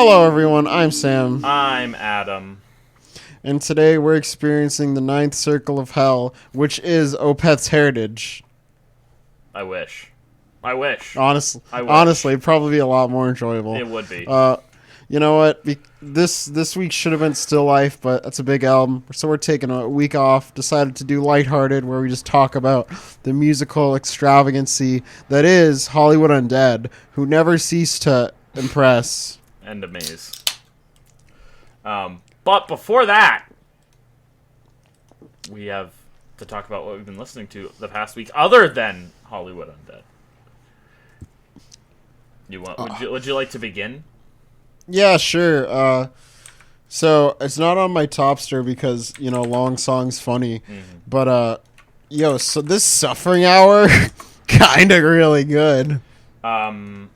Hello everyone, I'm Sam, I'm Adam. and today we're experiencing the ninth circle of hell, which is Opeth's heritage. I wish. Honestly, I wish. honestly, it'd probably be a lot more enjoyable. It would be. You know what? This week should have been Still Life, but that's a big album, so we're taking a week off. Decided to do Lighthearted, where we just talk about the musical extravagancy that is Hollywood Undead, who never cease to impress. And amaze. But before that, we have to talk about what we've been listening to the past week, other than Hollywood Undead. Would you like to begin? Yeah, sure. So it's not on my Topster because, you know, long song's funny. Mm-hmm. But, so this Suffering Hour, kind of really good. Am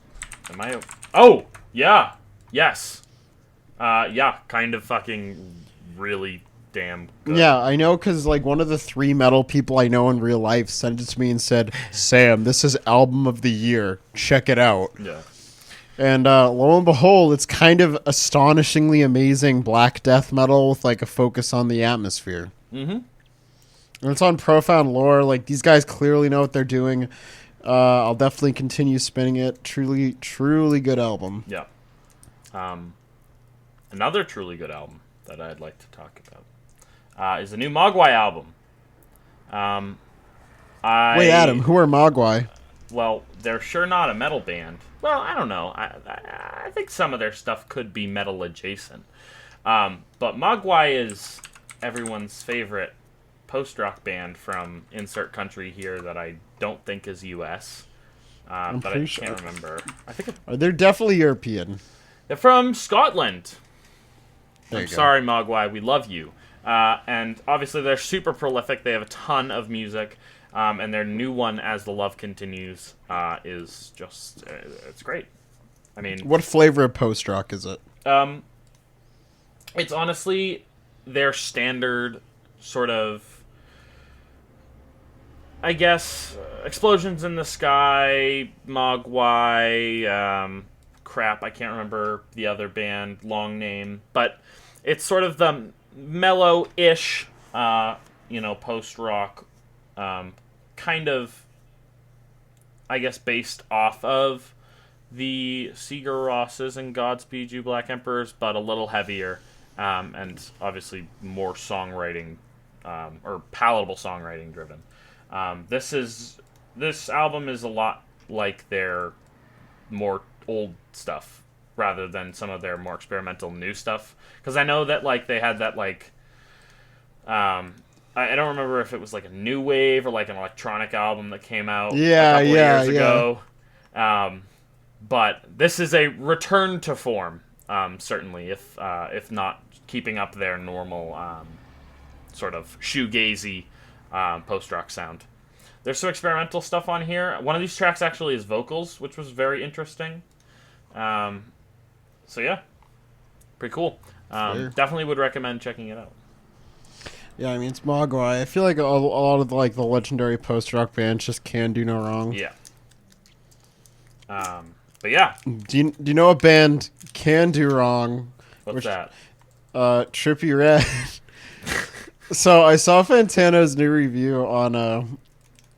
I... Oh! Yeah! Yes! Yeah, kind of fucking really damn good. Yeah, I know, because, like, one of the 3 metal people I know in real life sent it to me and said, Sam, this is album of the year. Check it out. Yeah. And lo and behold, it's kind of astonishingly amazing black death metal with, like, a focus on the atmosphere. Mm-hmm. And it's on Profound Lore. Like, these guys clearly know what they're doing. I'll definitely continue spinning it. Truly, truly good album. Yeah. Another truly good album that I'd like to talk about is the new Maguire album. Wait, Adam, who are Maguire? Well, they're sure not a metal band. Well, I don't know. I think some of their stuff could be metal adjacent. But Maguire is everyone's favorite post-rock band from insert country here that I don't think is U.S. But I can't remember. I think they're definitely European. They're from Scotland. There I'm sorry, Maguire. We love you. And obviously, they're super prolific. They have a ton of music. And their new one, As the Love Continues, is just... it's great. I mean... What flavor of post-rock is it? It's honestly their standard sort of... I guess... Explosions in the Sky, Mogwai, crap, I can't remember the other band, long name. But it's sort of the mellow-ish, post-rock... kind of, I guess, based off of the Sigur Rosses and Godspeed You Black Emperors, but a little heavier, and obviously more songwriting, or palatable songwriting driven. This album is a lot like their more old stuff, rather than some of their more experimental new stuff. Because I know that, like, they had that, like, I don't remember if it was like a new wave or like an electronic album that came out a couple years ago. But this is a return to form, certainly, if not keeping up their normal sort of shoegazy post-rock sound. There's some experimental stuff on here. One of these tracks actually is vocals, which was very interesting. So yeah, pretty cool. Definitely would recommend checking it out. Yeah, I mean, it's Mogwai. I feel like a lot of the legendary post-rock bands just can do no wrong. Yeah. But yeah. Do you know a band can do wrong? What's that? Trippy Red. So I saw Fantano's new review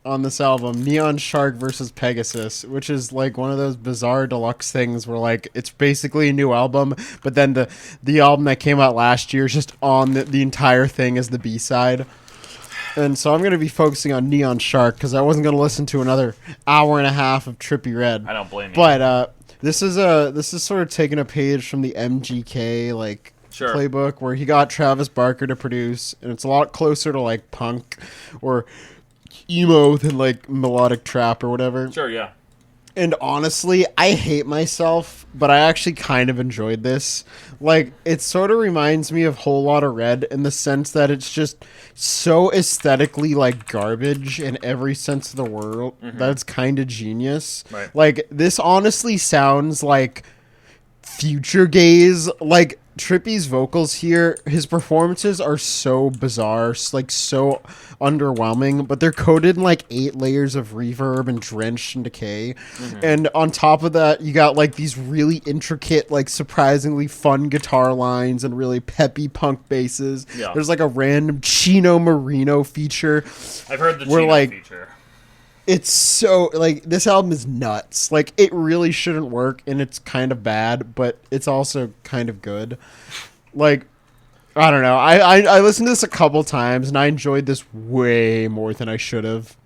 on this album, Neon Shark versus Pegasus, which is like one of those bizarre deluxe things where like it's basically a new album, but then the album that came out last year is just on the entire thing as the B-side. And so I'm going to be focusing on Neon Shark because I wasn't going to listen to another hour and a half of Trippy Red. I don't blame you. But this is sort of taking a page from the MGK playbook where he got Travis Barker to produce, and it's a lot closer to like punk or emo than like melodic trap or whatever. Sure, yeah. And honestly, I hate myself, but I actually kind of enjoyed this. Like, it sort of reminds me of Whole Lotta Red in the sense that it's just so aesthetically like garbage in every sense of the word that it's kind of genius. Right. Like, this honestly sounds like future gaze. Like, Trippy's vocals here, his performances are so bizarre, like so underwhelming, but they're coated in like 8 layers of reverb and drenched in decay. And on top of that, you got like these really intricate, like surprisingly fun guitar lines and really peppy punk basses. Yeah. There's like a random Chino Marino feature. I've heard the Chino feature. It's so, like, this album is nuts. Like, it really shouldn't work, and it's kind of bad, but it's also kind of good. Like, I don't know. I listened to this a couple times, and I enjoyed this way more than I should have.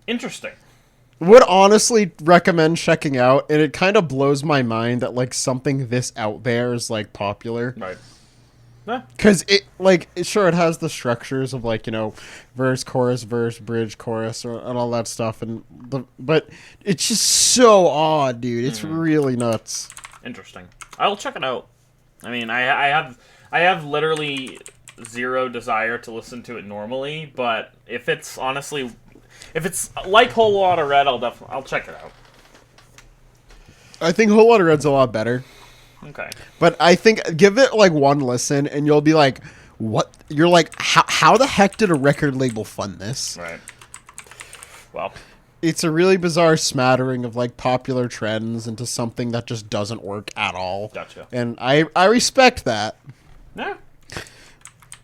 Interesting. Would honestly recommend checking out, and it kind of blows my mind that, like, something this out there is, like, popular. Right. Because it, like, sure, it has the structures of, like, you know, verse, chorus, bridge, chorus, and all that stuff, but it's just so odd, dude. It's really nuts. Interesting. I'll check it out. I mean, I have literally zero desire to listen to it normally, but if it's like Whole Lotta Red, I'll check it out. I think Whole Lotta Red's a lot better. Okay. But I think, give it, like, one listen, and you'll be like, what? You're like, how the heck did a record label fund this? Right. Well. It's a really bizarre smattering of, like, popular trends into something that just doesn't work at all. Gotcha. And I respect that. Yeah.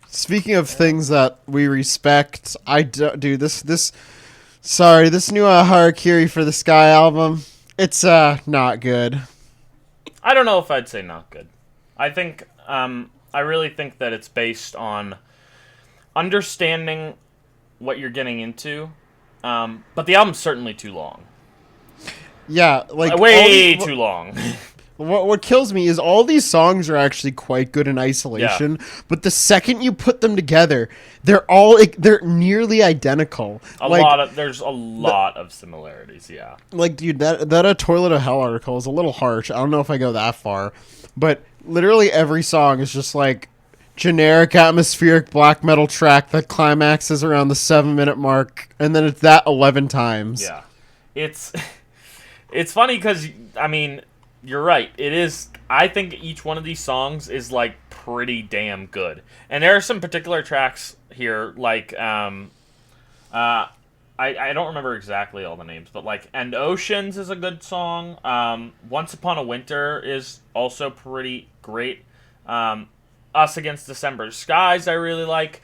Speaking of things that we respect, this new Harakiri for the Sky album, it's not good. I don't know if I'd say not good. I think, I really think that it's based on understanding what you're getting into, but the album's certainly too long. Yeah, like... way too long. What kills me is all these songs are actually quite good in isolation, but the second you put them together, they're nearly identical. There's a lot of similarities, yeah. Like, dude, that a Toilet of Hell article is a little harsh. I don't know if I go that far, but literally every song is just like generic atmospheric black metal track that climaxes around the 7-minute mark, and then it's that 11 times. Yeah. It's funny because, I mean, you're right. It is. I think each one of these songs is like pretty damn good, and there are some particular tracks here, like I don't remember exactly all the names, but like "And Oceans" is a good song. "Once Upon a Winter" is also pretty great. "Us Against December Skies" I really like,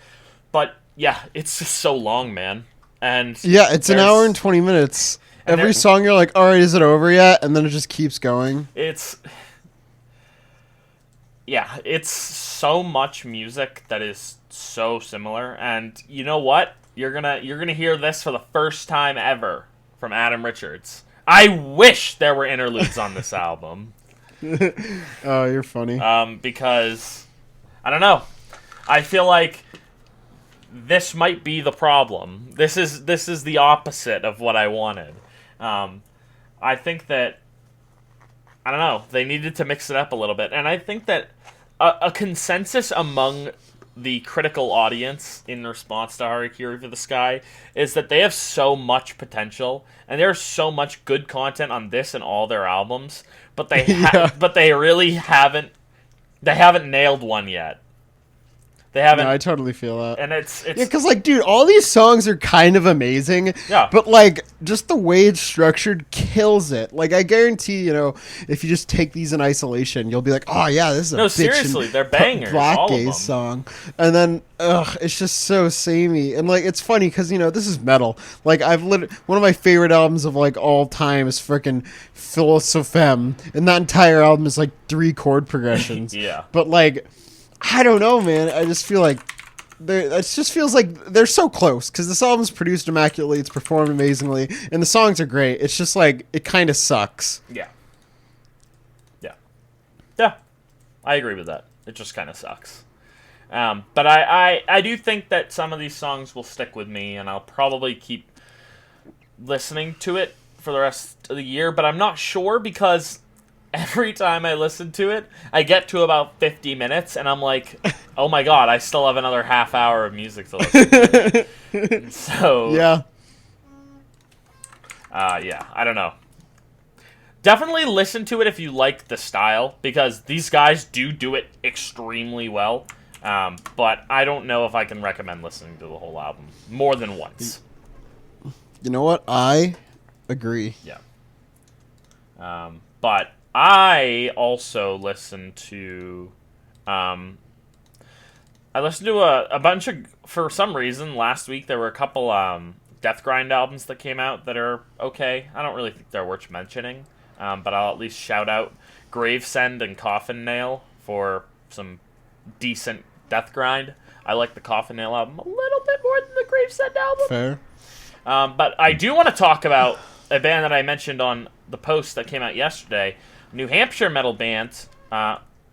but yeah, it's just so long, man. And yeah, it's an hour and 20 minutes. Every song you're like, all right, is it over yet? And then it just keeps going. It's so much music that is so similar. And you know what? You're gonna hear this for the first time ever from Adam Richards. I wish there were interludes on this album. Oh, you're funny. Because I don't know. I feel like this might be the problem. This is the opposite of what I wanted. I think that, I don't know, they needed to mix it up a little bit. And I think that a consensus among the critical audience in response to Harakiri for the Sky is that they have so much potential, and there's so much good content on this and all their albums, but they really haven't nailed one yet. They haven't. No, I totally feel that. And it's yeah, because, like, dude, all these songs are kind of amazing. Yeah. But, like, just the way it's structured kills it. Like, I guarantee, you know, if you just take these in isolation, you'll be like, oh, yeah, this is a seriously, they're bangers. Black Gaze song. And then, it's just so samey. And, like, it's funny because, you know, this is metal. Like, one of my favorite albums of, like, all time is frickin' Philosopheme. And that entire album is, like, 3 chord progressions. Yeah. But, like, I don't know, man. I just feel like it just feels like they're so close because this album's produced immaculately, it's performed amazingly, and the songs are great. It's just like it kind of sucks. Yeah. Yeah. I agree with that. It just kind of sucks. But I do think that some of these songs will stick with me, and I'll probably keep listening to it for the rest of the year. But I'm not sure because every time I listen to it, I get to about 50 minutes, and I'm like, oh my god, I still have another half hour of music to listen to. So, yeah. I don't know. definitely listen to it if you like the style, because these guys do it extremely well. But I don't know if I can recommend listening to the whole album more than once. You know what? I agree. Yeah. But I also listened to... I listened to a bunch of... For some reason, last week there were a couple Death Grind albums that came out that are okay. I don't really think they're worth mentioning. But I'll at least shout out Gravesend and Coffin Nail for some decent Death Grind. I like the Coffin Nail album a little bit more than the Gravesend album. Fair. But I do want to talk about a band that I mentioned on the post that came out yesterday. New Hampshire metal band.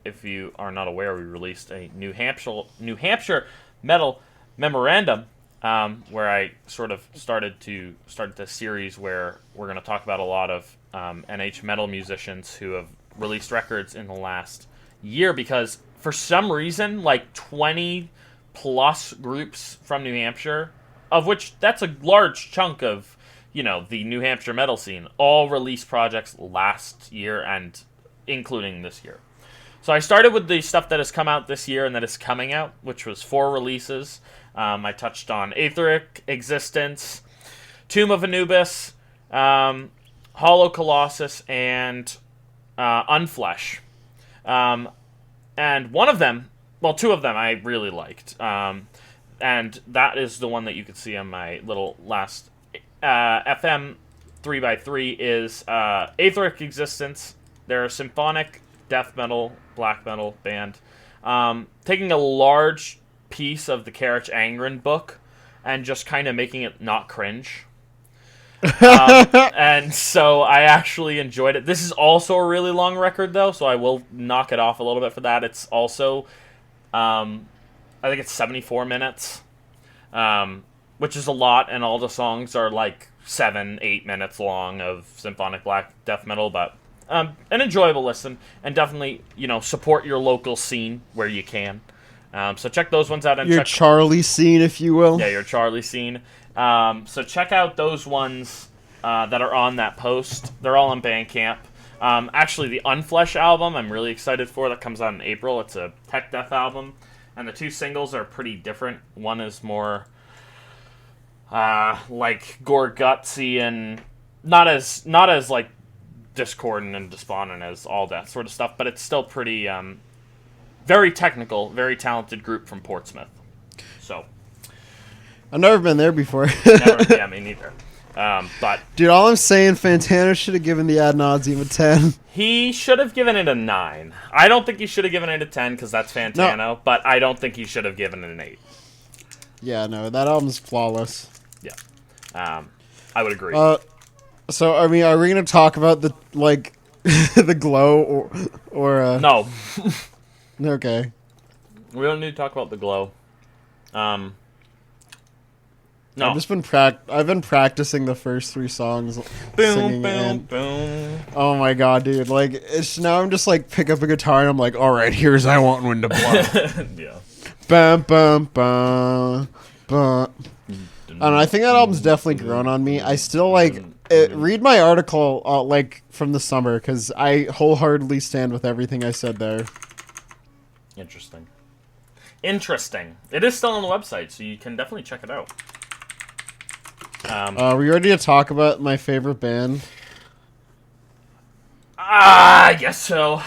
If you are not aware, we released a New Hampshire metal memorandum, where I sort of started the series where we're going to talk about a lot of NH metal musicians who have released records in the last year, because for some reason, like 20 plus groups from New Hampshire, of which that's a large chunk of, the New Hampshire metal scene, all released projects last year and including this year. So I started with the stuff that has come out this year and that is coming out, which was 4 releases. I touched on Aetheric Existence, Tomb of Anubis, Hollow Colossus, and Unflesh. And one of them, well, 2 of them I really liked. And that is the one that you could see on my little last FM 3x3 is Aetheric Existence. They're a symphonic death metal, black metal band. Taking a large piece of the Karach Angren book and just kind of making it not cringe. And so I actually enjoyed it. This is also a really long record, though, so I will knock it off a little bit for that. It's also, I think it's 74 minutes, which is a lot, and all the songs are like 7-8 minutes long of symphonic black death metal, but an enjoyable listen, and definitely, support your local scene where you can. So check those ones out. And your Charlie scene, if you will. Yeah, your Charlie scene. So check out those ones that are on that post. They're all on Bandcamp. Actually, the Unflesh album I'm really excited for. That comes out in April. It's a tech death album. And the 2 singles are pretty different. One is more like gore gutsy and not as like discordant and despondent as all that sort of stuff, but it's still pretty very technical, very talented group from Portsmouth. So I've never been there before. Yeah, me neither. But dude, all I'm saying, Fantano should have given the Ad Nauseam a 10. He should have given it a 9. I don't think he should have given it a 10 because that's Fantano, no. But I don't think he should have given it an 8. Yeah, no, that album's flawless. Yeah, I would agree. So, I mean, are we going to talk about the, the glow or No. Okay. We don't need to talk about the glow. No. I've been practicing the first 3 songs, singing boom. Oh my god, dude! Now I'm just pick up a guitar and I'm like, all right, here's I Want Wind to Blow. Yeah. Bum bum bum bum. And I think that album's definitely grown on me. I still read my article from the summer because I wholeheartedly stand with everything I said there. Interesting. It is still on the website, so you can definitely check it out. Are we ready to talk about my favorite band? I guess so.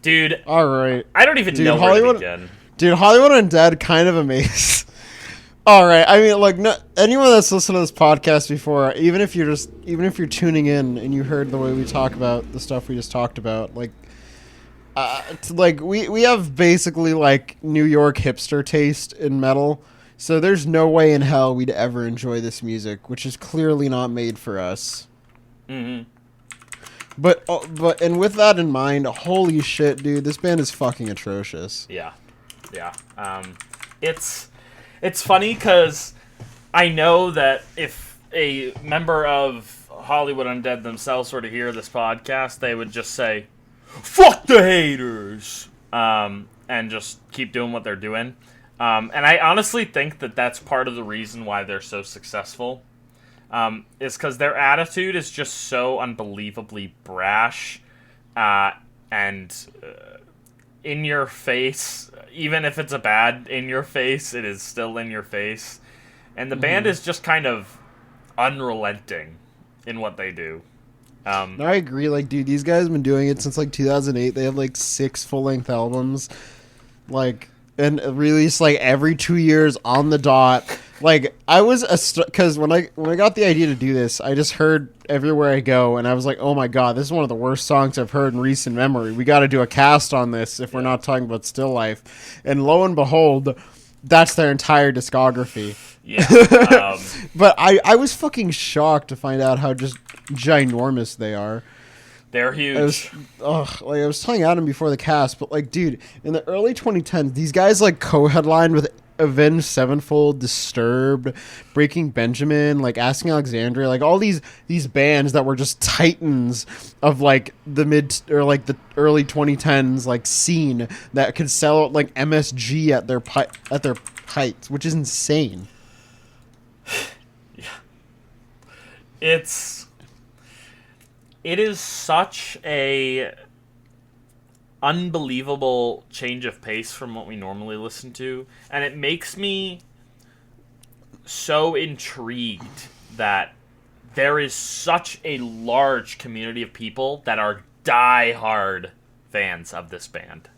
Dude. Alright. I don't even know where to begin. Dude, Hollywood Undead, kind of amazing. Alright, I mean, anyone that's listened to this podcast before, even if you're tuning in and you heard the way we talk about the stuff we just talked about, we have basically New York hipster taste in metal. So there's no way in hell we'd ever enjoy this music, which is clearly not made for us. Mm-hmm. But with that in mind, holy shit, dude, this band is fucking atrocious. Yeah. It's funny because I know that if a member of Hollywood Undead themselves were to hear this podcast, they would just say, "Fuck the haters," and just keep doing what they're doing. And I honestly think that that's part of the reason why they're so successful. is because their attitude is just so unbelievably brash, and in your face. Even if it's a bad in your face, it is still in your face. And the band is just kind of unrelenting in what they do. No, I agree. Like, dude, these guys have been doing it since like 2008. They have like 6 full-length albums, like, and release like every 2 years on the dot. Like, I was because when I got the idea to do this, I just heard Everywhere I Go, and I was like, oh my god, this is one of the worst songs I've heard in recent memory. We got to do a cast on this if we're not talking about Still Life. And lo and behold, that's their entire discography. Yeah. But I was fucking shocked to find out how just ginormous they are. They're huge. I was telling Adam before the cast, but like, dude, in the early 2010s, these guys like co-headlined with Avenged Sevenfold, Disturbed, Breaking Benjamin, like Asking Alexandria, like all these bands that were just titans of like the mid or like the early 2010s like scene that could sell out like MSG at their heights, which is insane. Yeah. It is such a unbelievable change of pace from what we normally listen to, and it makes me so intrigued that there is such a large community of people that are die-hard fans of this band.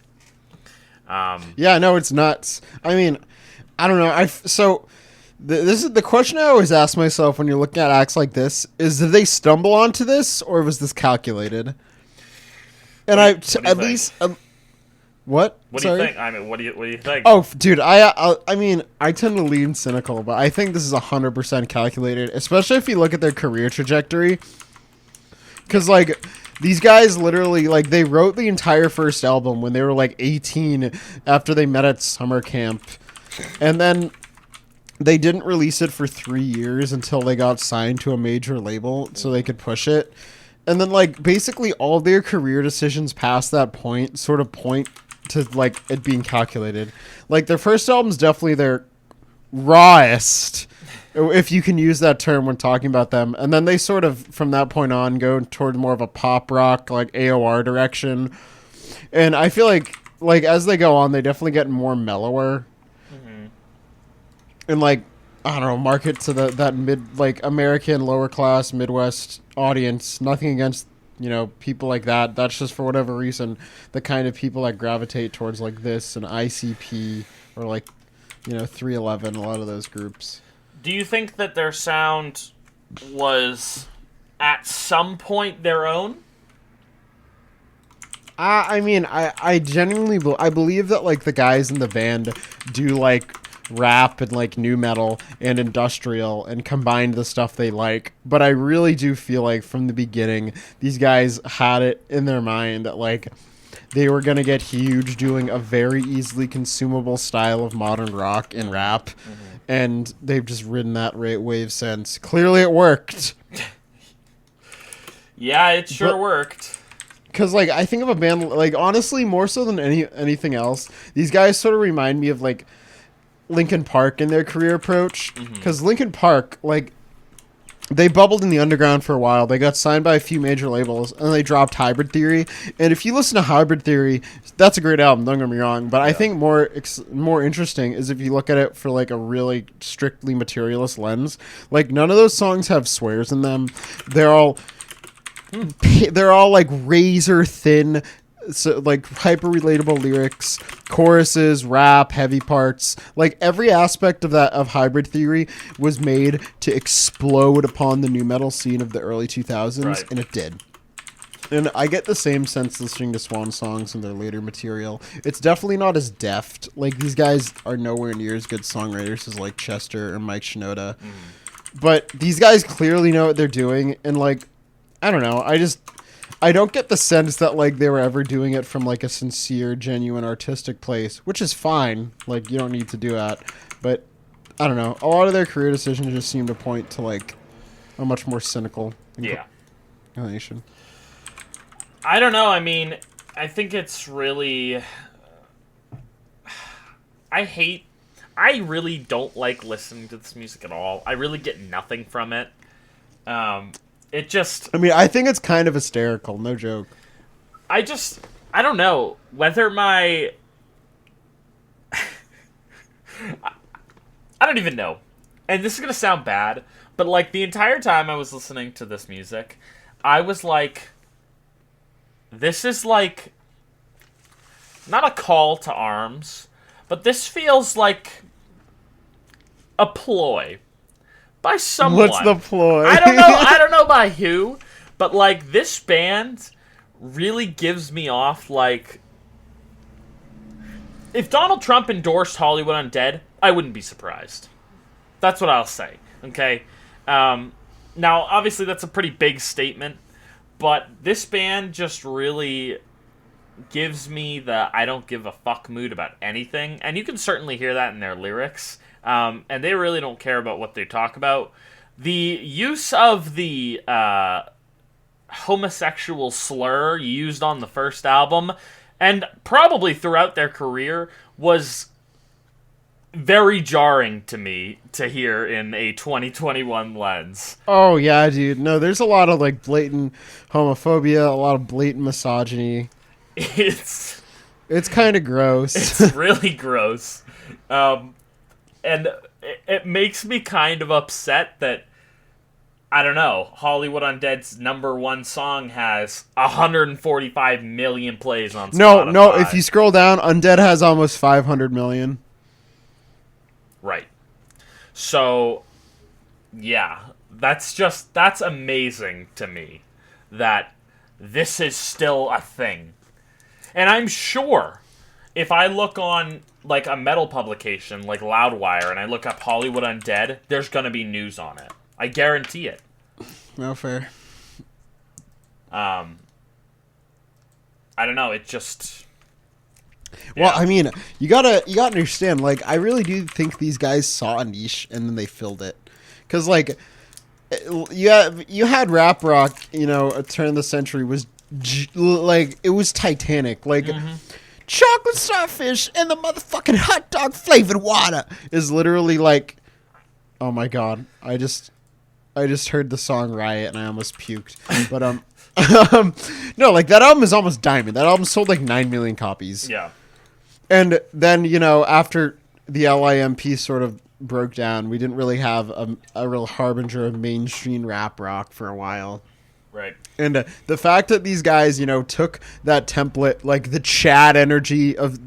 Yeah, no, it's nuts. I mean, I don't know. This is the question I always ask myself when you're looking at acts like this: is did they stumble onto this, or was this calculated? And what do you think? I mean, what do you think? Oh, dude, I mean, I tend to lean cynical, but I think this is 100% calculated, especially if you look at their career trajectory. Because, like, these guys literally, like, they wrote the entire first album when they were, like, 18 after they met at summer camp. And then they didn't release it for 3 years until they got signed to a major label so they could push it. And then, like, basically all their career decisions past that point sort of point to, like, it being calculated. Like, their first album's definitely their rawest, if you can use that term when talking about them. And then they sort of, from that point on, go toward more of a pop rock, like, AOR direction. And I feel like, as they go on, they definitely get more mellower. Mm-hmm. And, like, I don't know, market to that mid, like, American lower class Midwest audience. Nothing against, you know, people like that. That's just for whatever reason the kind of people that gravitate towards like this and ICP or like, you know, 311, a lot of those groups. Do you think that their sound was at some point their own? I mean, I genuinely I believe that like the guys in the band do like rap and like new metal and industrial and combine the stuff they like, but I really do feel like from the beginning these guys had it in their mind that like they were gonna get huge doing a very easily consumable style of modern rock and rap. And they've just ridden that wave since. Clearly it worked. Yeah, it sure worked. Because, like, I think of a band, like, honestly, more so than anything else, these guys sort of remind me of, like, Linkin Park in their career approach. Because Linkin Park, like, they bubbled in the underground for a while. They got signed by a few major labels, and they dropped Hybrid Theory. And if you listen to Hybrid Theory, that's a great album, don't get me wrong. But I think more interesting is if you look at it for, like, a really strictly materialist lens. Like, none of those songs have swears in them. They're all like razor thin, so like hyper relatable lyrics, choruses, rap, heavy parts. Like every aspect of Hybrid Theory was made to explode upon the new metal scene of the early 2000s, and it did. And I get the same sense listening to Swan songs and their later material. It's definitely not as deft. Like these guys are nowhere near as good songwriters as like Chester or Mike Shinoda. But these guys clearly know what they're doing, and like I don't know. I don't get the sense that like they were ever doing it from like a sincere, genuine artistic place, which is fine. Like you don't need to do that. But I don't know. A lot of their career decisions just seem to point to like a much more cynical inclination. I don't know. I mean, I think it's really. I really don't like listening to this music at all. I really get nothing from it. It just... I mean, I think it's kind of hysterical, no joke. I don't know whether my... I don't even know. And this is going to sound bad, but like the entire time I was listening to this music, I was like, this is like, not a call to arms, but this feels like a ploy by someone. What's the ploy? I don't know by who, but like this band really gives me off like, if Donald Trump endorsed Hollywood Undead, I wouldn't be surprised. That's what I'll say, okay? Now, obviously, that's a pretty big statement, but this band just really gives me the I don't give a fuck mood about anything, and you can certainly hear that in their lyrics, and they really don't care about what they talk about. The use of the homosexual slur used on the first album, and probably throughout their career, was very jarring to me to hear in a 2021 lens. Oh, yeah, dude. No, there's a lot of, like, blatant homophobia, a lot of blatant misogyny. It's kind of gross. It's really gross. And it makes me kind of upset that, I don't know, Hollywood Undead's #1 song has 145 million plays on Spotify. No, if you scroll down, Undead has almost 500 million. Right. So, yeah, that's amazing to me that this is still a thing. And I'm sure if I look on, like, a metal publication like Loudwire and I look up Hollywood Undead, there's going to be news on it. I guarantee it. No fair. I don't know, it just... Well, yeah. I mean, you gotta understand, like, I really do think these guys saw a niche and then they filled it. Because, like, you had rap rock, you know, a turn of the century was, like, it was Titanic. Like, chocolate starfish and the motherfucking hot dog flavored water is literally like, oh my god, I just heard the song Riot and I almost puked. But, no, like, that album is almost diamond. That album sold like 9 million copies. Yeah. And then, you know, after the LIMP sort of broke down, we didn't really have a real harbinger of mainstream rap rock for a while. Right. And the fact that these guys, you know, took that template, like the Chad energy of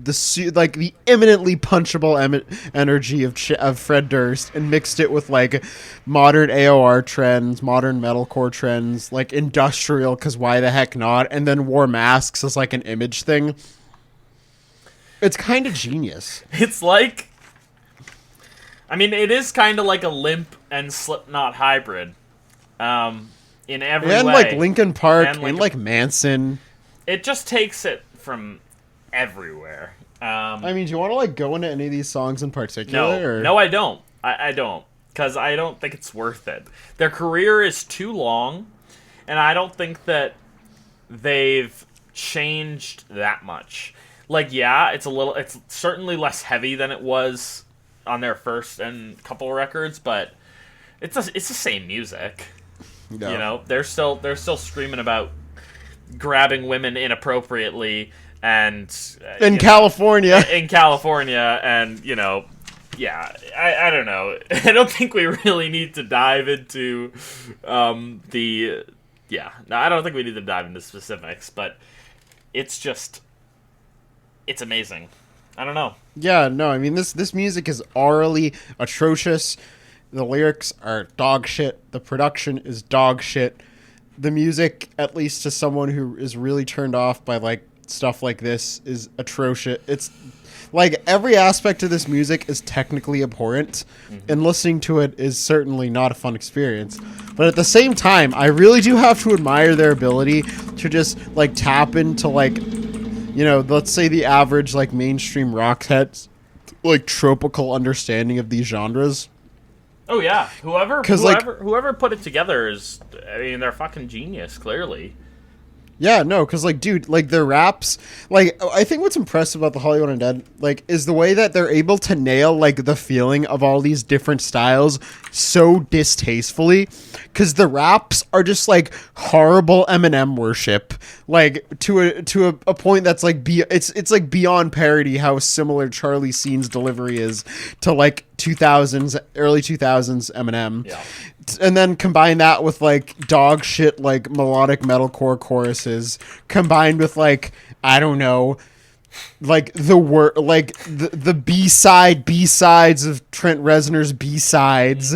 like the eminently punchable energy of Fred Durst, and mixed it with like modern AOR trends, modern metalcore trends, like industrial, because why the heck not? And then wore masks as like an image thing. It's kind of genius. It's like, I mean, it is kind of like a Limp and Slipknot hybrid. In every way. And like Linkin Park and like Manson. It just takes it from everywhere. I mean, do you want to like go into any of these songs in particular? No, I don't. I don't. Because I don't think it's worth it. Their career is too long, and I don't think that they've changed that much. Like, yeah, it's certainly less heavy than it was on their first and couple records, but it's the same music. No. You know, they're still screaming about grabbing women inappropriately and in California. In California, and you know, yeah, I don't know. I don't think we really need to dive into I don't think we need to dive into specifics, but it's amazing. I don't know. Yeah, no, I mean this music is orally atrocious. The lyrics are dog shit. The production is dog shit. The music, at least to someone who is really turned off by like stuff like this, is atrocious. It's like every aspect of this music is technically abhorrent, and listening to it is certainly not a fun experience. But at the same time, I really do have to admire their ability to just like tap into like, you know, let's say the average like mainstream rock head's like tropical understanding of these genres. Oh yeah, whoever put it together is, I mean, they're fucking genius, clearly. Yeah, no, because, like, dude, like, their raps, like, I think what's impressive about the Hollywood Undead, like, is the way that they're able to nail, like, the feeling of all these different styles so distastefully, because the raps are just, like, horrible Eminem worship, like, to a point that's, like, it's like, beyond parody how similar Charlie Sheen's delivery is to, like, early 2000s Eminem. Yeah. And then combine that with, like, dog shit, like, melodic metalcore choruses, combined with, like, I don't know, like, the B-sides of Trent Reznor's B-sides,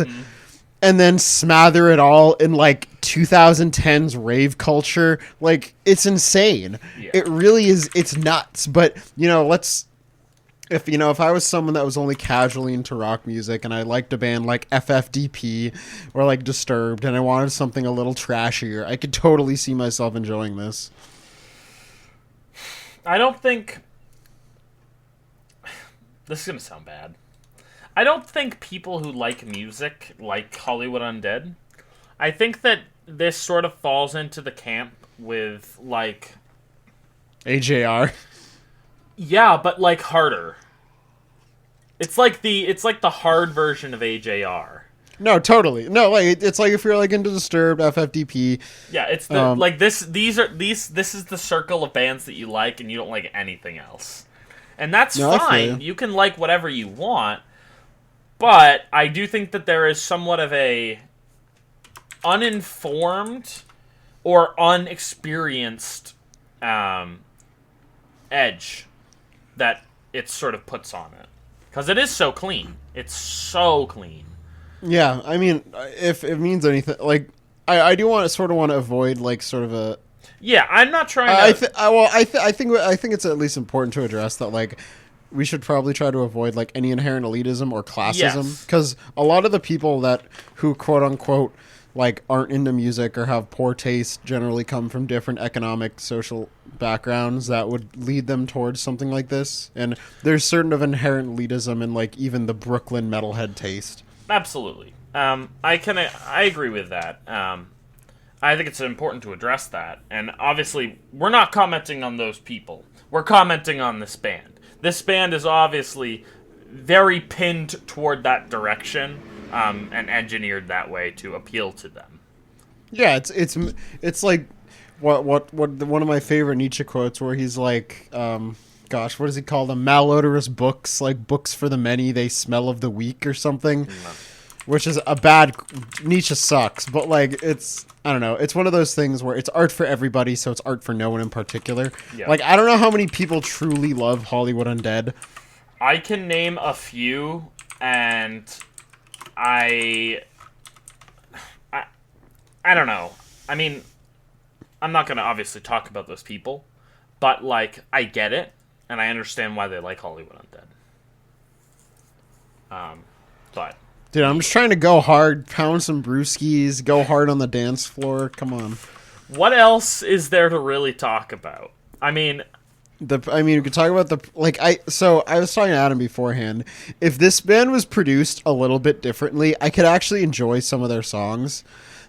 and then smother it all in, like, 2010s rave culture. Like, it's insane. Yeah. It really is. It's nuts. But, you know, if I was someone that was only casually into rock music and I liked a band like FFDP or like Disturbed and I wanted something a little trashier, I could totally see myself enjoying this. I don't think... This is going to sound bad. I don't think people who like music like Hollywood Undead. I think that this sort of falls into the camp with, like... AJR. Yeah, but, like, harder. It's like the hard version of AJR. No, totally. No, like, it's like if you're, like, into Disturbed, FFDP. Yeah, it's the like this is the circle of bands that you like and you don't like anything else. And that's fine. You can like whatever you want. But I do think that there is somewhat of a uninformed or unexperienced edge that it sort of puts on it. Because it is so clean. It's so clean. Yeah, I mean, if it means anything, like, I do want to avoid, like, sort of a... Yeah, I'm not trying to... I think it's at least important to address that, like, we should probably try to avoid, like, any inherent elitism or classism. Because a lot of the people who, quote-unquote, like, aren't into music or have poor taste generally come from different economic, social backgrounds that would lead them towards something like this. And there's certain of inherent elitism in, like, even the Brooklyn metalhead taste. Absolutely. I agree with that. I think it's important to address that. And obviously, we're not commenting on those people. We're commenting on this band. This band is obviously very pinned toward that direction. And engineered that way to appeal to them. Yeah, it's like what one of my favorite Nietzsche quotes where he's like, what does he call them? Malodorous books, like books for the many, they smell of the weak or something. Which is a bad... Nietzsche sucks, but, like, I don't know. It's one of those things where it's art for everybody, so it's art for no one in particular. Yeah. Like, I don't know how many people truly love Hollywood Undead. I can name a few, and... I don't know. I mean, I'm not going to obviously talk about those people, but, like, I get it, and I understand why they like Hollywood Undead. But... Dude, I'm just trying to go hard, pound some brewskis, go hard on the dance floor. Come on. What else is there to really talk about? I mean... we could talk about I was talking to Adam beforehand. If this band was produced a little bit differently, I could actually enjoy some of their songs.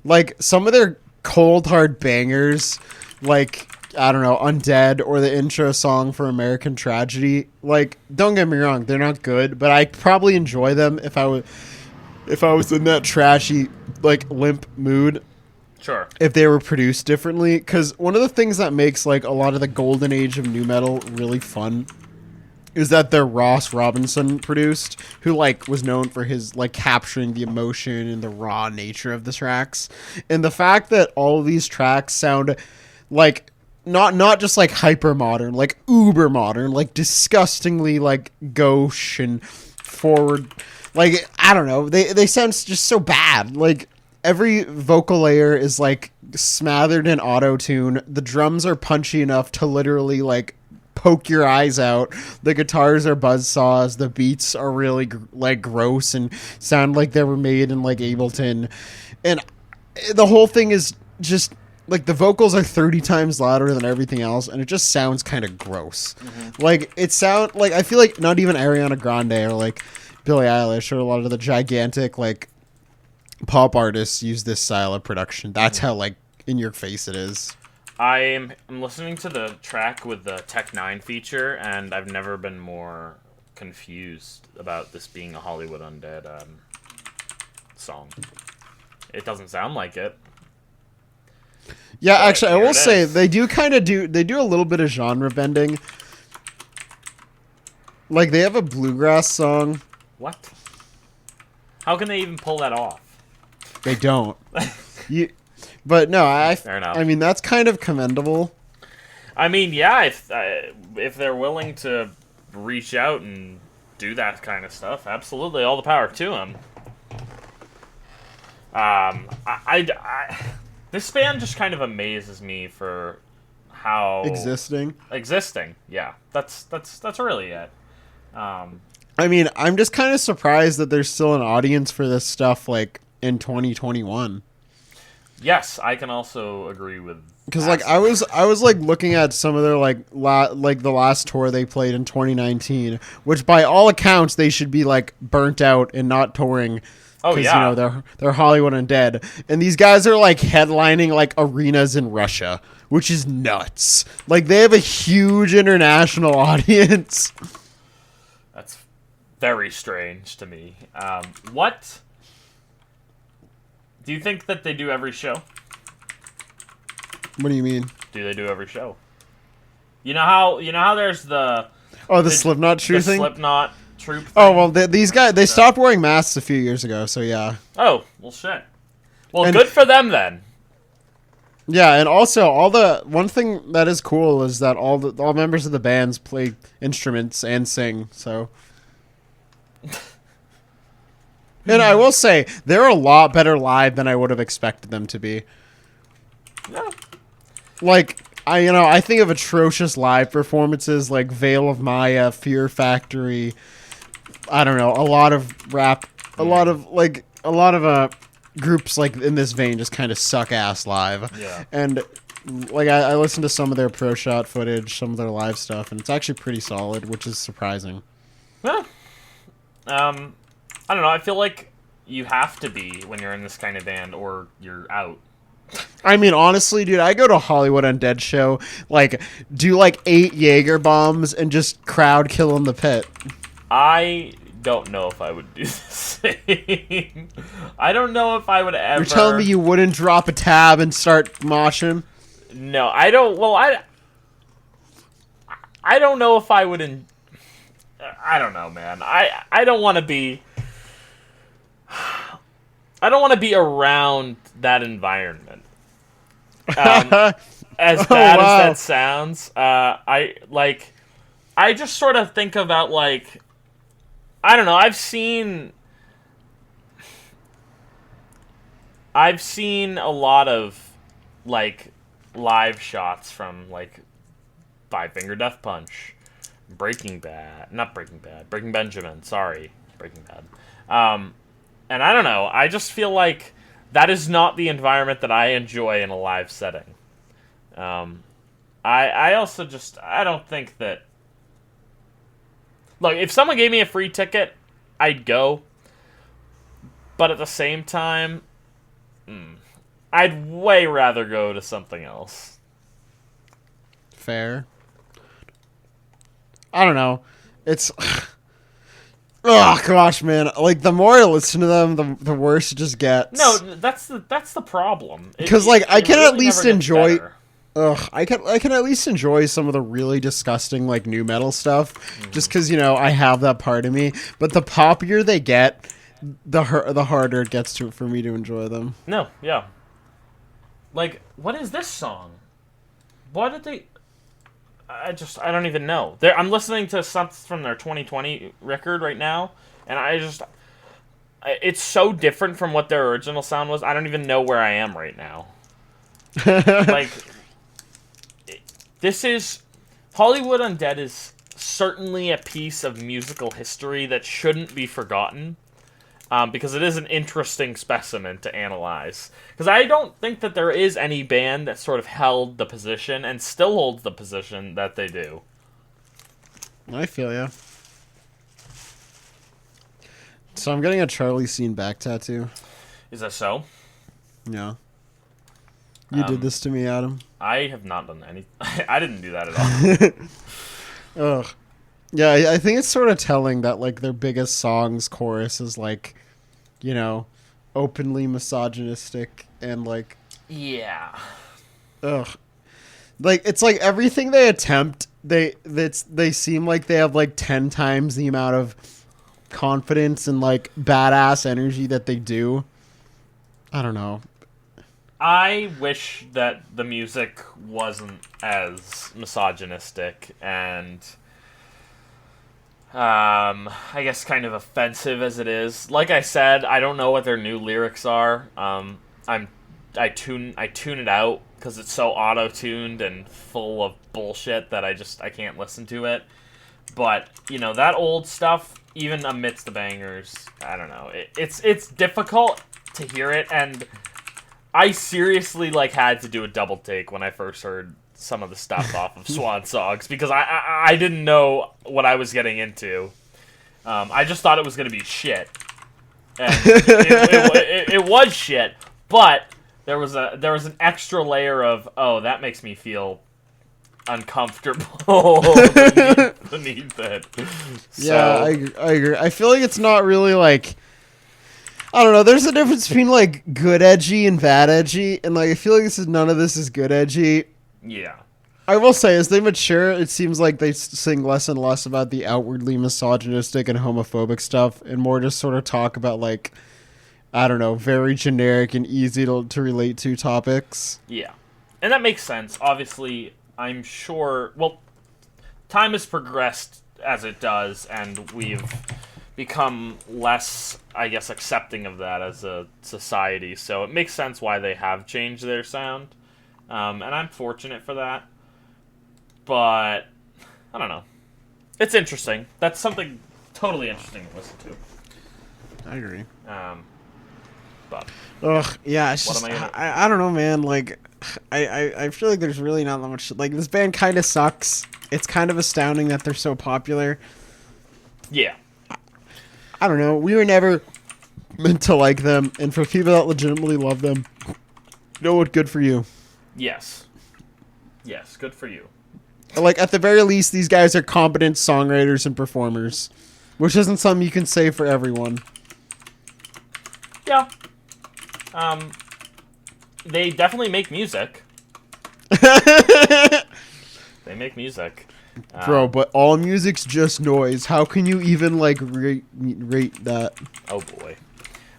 Like, some of their cold, hard bangers, like, I don't know, Undead, or the intro song for American Tragedy. Like, don't get me wrong, they're not good, but I'd probably enjoy them if I was in that trashy, like, limp mood. Sure. If they were produced differently, because one of the things that makes, like, a lot of the golden age of nu metal really fun is that they're Ross Robinson produced, who, like, was known for his, like, capturing the emotion and the raw nature of the tracks. And the fact that all of these tracks sound like not just like hyper modern, like uber modern, like disgustingly like gauche and forward, like, I don't know, they sound just so bad. Like, every vocal layer is, like, smothered in auto-tune. The drums are punchy enough to literally, like, poke your eyes out. The guitars are buzzsaws. The beats are really, like, gross and sound like they were made in, like, Ableton. And the whole thing is just, like, the vocals are 30 times louder than everything else, and it just sounds kind of gross. Mm-hmm. Like, I feel like not even Ariana Grande or, like, Billie Eilish or a lot of the gigantic, like, pop artists use this style of production. That's how, like, in your face it is. I'm listening to the track with the Tech 9 feature, and I've never been more confused about this being a Hollywood Undead song. It doesn't sound like it. Yeah, actually, I will say they do a little bit of genre bending. Like, they have a bluegrass song. What? How can they even pull that off? They don't. But no, Fair enough. I mean, that's kind of commendable. I mean, yeah, if they're willing to reach out and do that kind of stuff, absolutely, all the power to them. This band just kind of amazes me for how existing. Yeah, that's really it. I mean, I'm just kind of surprised that there's still an audience for this stuff, like, in 2021. Yes, I can also agree with. Because like I was like looking at some of their like the last tour they played in 2019, which by all accounts they should be like burnt out and not touring. Oh yeah, you know they're Hollywood Undead, and these guys are like headlining like arenas in Russia, which is nuts. Like they have a huge international audience. That's very strange to me. What? Do you think that they do every show? What do you mean? Do they do every show? You know how there's the Slipknot troop thing? Slipknot troop thing? Oh, well, these guys, they stopped wearing masks a few years ago, so yeah. Oh, well, shit. Well, good for them then. Yeah, and also one thing that is cool is that all members of the bands play instruments and sing, so. And I will say, they're a lot better live than I would have expected them to be. Yeah. Like, I think of atrocious live performances like Veil of Maya, Fear Factory, I don't know, a lot of rap, a lot of groups like in this vein just kind of suck ass live. Yeah. And like I listened to some of their pro shot footage, some of their live stuff, and it's actually pretty solid, which is surprising. Well, I don't know. I feel like you have to be when you're in this kind of band, or you're out. I mean, honestly, dude, I go to a Hollywood Undead show, like, do like 8 Jaeger bombs and just crowd kill in the pit. I don't know if I would do the same. I don't know if I would ever. You're telling me you wouldn't drop a tab and start moshing? No, I don't. Well, I don't know if I would. I don't know, man. I don't want to be. I don't want to be around that environment. As bad as that sounds, I just sort of think about like, I don't know. I've seen a lot of like live shots from like Five Finger Death Punch, Breaking Benjamin. Sorry, Breaking Bad. And I don't know. I just feel like that is not the environment that I enjoy in a live setting. I also just, I don't think that. Look, if someone gave me a free ticket, I'd go. But at the same time, I'd way rather go to something else. Fair. I don't know. It's. Oh gosh, man! Like the more I listen to them, the worse it just gets. No, that's the problem. Because like I can really at least enjoy. Better. I can at least enjoy some of the really disgusting like new metal stuff, just because I have that part of me. But the poppier they get, the harder it gets for me to enjoy them. No, yeah. Like, what is this song? Why did they? I don't even know. I'm listening to something from their 2020 record right now, and it's so different from what their original sound was. I don't even know where I am right now. Like, this is Hollywood Undead is certainly a piece of musical history that shouldn't be forgotten. Because it is an interesting specimen to analyze. Because I don't think that there is any band that sort of held the position and still holds the position that they do. I feel ya. So I'm getting a Charlie Scene back tattoo. Is that so? Yeah. You did this to me, Adam. I have not done any. I didn't do that at all. Ugh. Yeah, I think it's sort of telling that like their biggest songs chorus is like, you know, openly misogynistic and like. Yeah. Ugh. Like it's like everything they attempt, they seem like they have like 10 times the amount of confidence and like badass energy that they do. I don't know. I wish that the music wasn't as misogynistic and I guess kind of offensive as it is. Like I said, I don't know what their new lyrics are. I tune it out because it's so auto-tuned and full of bullshit that I can't listen to it. But, you know, that old stuff, even amidst the bangers, I don't know. It's difficult to hear it, and I seriously like had to do a double take when I first heard some of the stuff off of Swan Songs because I didn't know what I was getting into. I just thought it was going to be shit. And it was shit, but there was an extra layer of, oh, that makes me feel uncomfortable beneath it. Yeah, I agree. I feel like it's not really like, I don't know, there's a difference between like good edgy and bad edgy, and like I feel like none of this is good edgy. Yeah. I will say, as they mature, it seems like they sing less and less about the outwardly misogynistic and homophobic stuff, and more just sort of talk about like, I don't know, very generic and easy to relate to topics. Yeah. And that makes sense. Obviously, I'm sure, well, time has progressed as it does, and we've become less, I guess, accepting of that as a society. So it makes sense why they have changed their sound. And I'm fortunate for that. But, I don't know. It's interesting. That's something totally interesting to listen to. I agree. But ugh, yeah, it's just, I don't know, man. Like, I feel like there's really not that much. Like, this band kind of sucks. It's kind of astounding that they're so popular. Yeah. I don't know. We were never meant to like them, and for people that legitimately love them, you know what? Good for you. Yes. Yes, good for you. Like, at the very least, these guys are competent songwriters and performers, which isn't something you can say for everyone. Yeah. They definitely make music. They make music. Bro, but all music's just noise. How can you even, like, rate that? Oh, boy.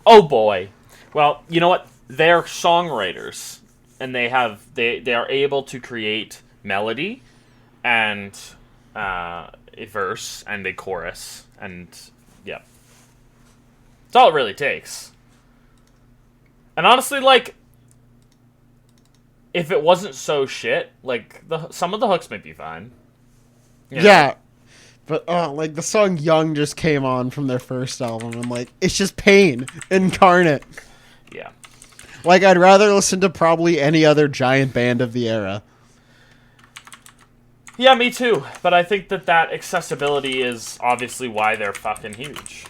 Oh, boy. Well, you know what? They're songwriters, and they are able to create melody and a verse and a chorus, and, yeah. That's all it really takes. And honestly, like, if it wasn't so shit, like, some of the hooks might be fine. You know? Yeah. But, like, the song Young just came on from their first album, and, like, it's just pain incarnate. Yeah. Like, I'd rather listen to probably any other giant band of the era. Yeah, me too. But I think that accessibility is obviously why they're fucking huge.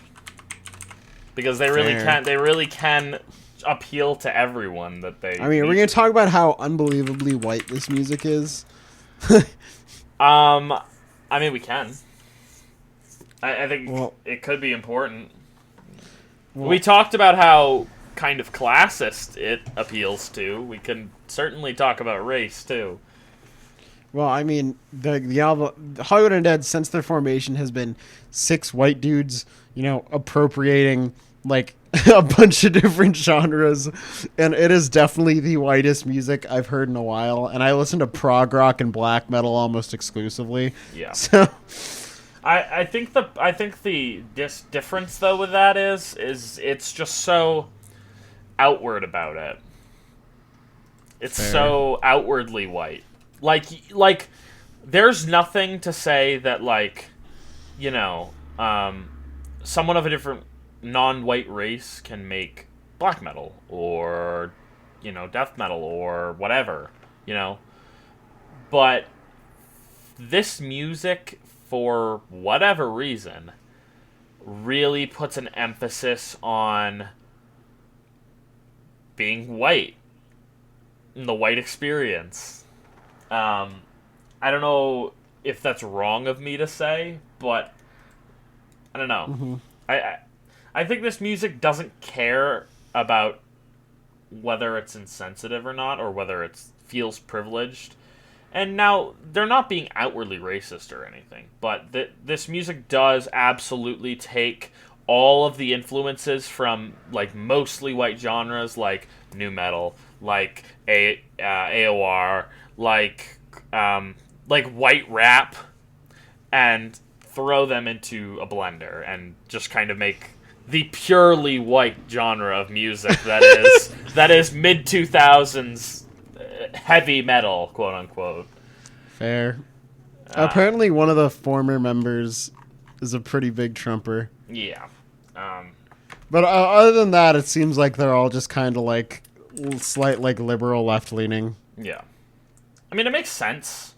Because they really can appeal to everyone that they... I mean, are we going to talk about how unbelievably white this music is? I mean, we can. I think it could be important. We talked about how kind of classist it appeals to. We can certainly talk about race, too. Well, I mean, the album, Hollywood Undead, since their formation, has been 6 white dudes, you know, appropriating, like, a bunch of different genres, and it is definitely the whitest music I've heard in a while, and I listen to prog rock and black metal almost exclusively. Yeah. So I think the difference though with that is it's just so outward about it. It's fair. So outwardly white. Like there's nothing to say that, like, you know, someone of a different non-white race can make black metal or, you know, death metal or whatever, you know. But this music, for whatever reason, really puts an emphasis on being white. in the white experience. I don't know if that's wrong of me to say, but I don't know. Mm-hmm. I think this music doesn't care about whether it's insensitive or not, or whether it feels privileged. And now, they're not being outwardly racist or anything, but this music does absolutely take all of the influences from, like, mostly white genres, like nu metal, like AOR, like white rap, and throw them into a blender and just kind of make the purely white genre of music that is mid 2000s heavy metal, quote unquote. Fair. Apparently, one of the former members is a pretty big Trumper. Yeah. But other than that, it seems like they're all just kind of like slight, like liberal left leaning. Yeah. I mean, it makes sense.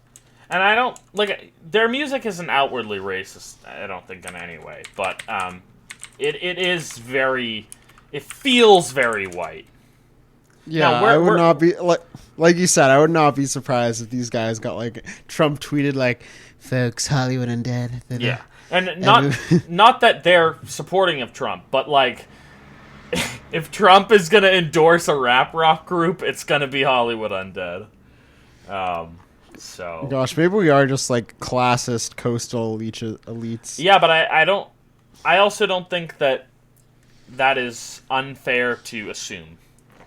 And I don't like their music isn't outwardly racist, I don't think, in any way. But it is very. It feels very white. Yeah, now, I would not be like you said. I would not be surprised if these guys got like Trump tweeted like, "Folks, Hollywood Undead." Yeah, and not that they're supporting of Trump, but like, if Trump is gonna endorse a rap rock group, it's gonna be Hollywood Undead. So gosh, maybe we are just like classist coastal elites. Yeah, but I also don't think that is unfair to assume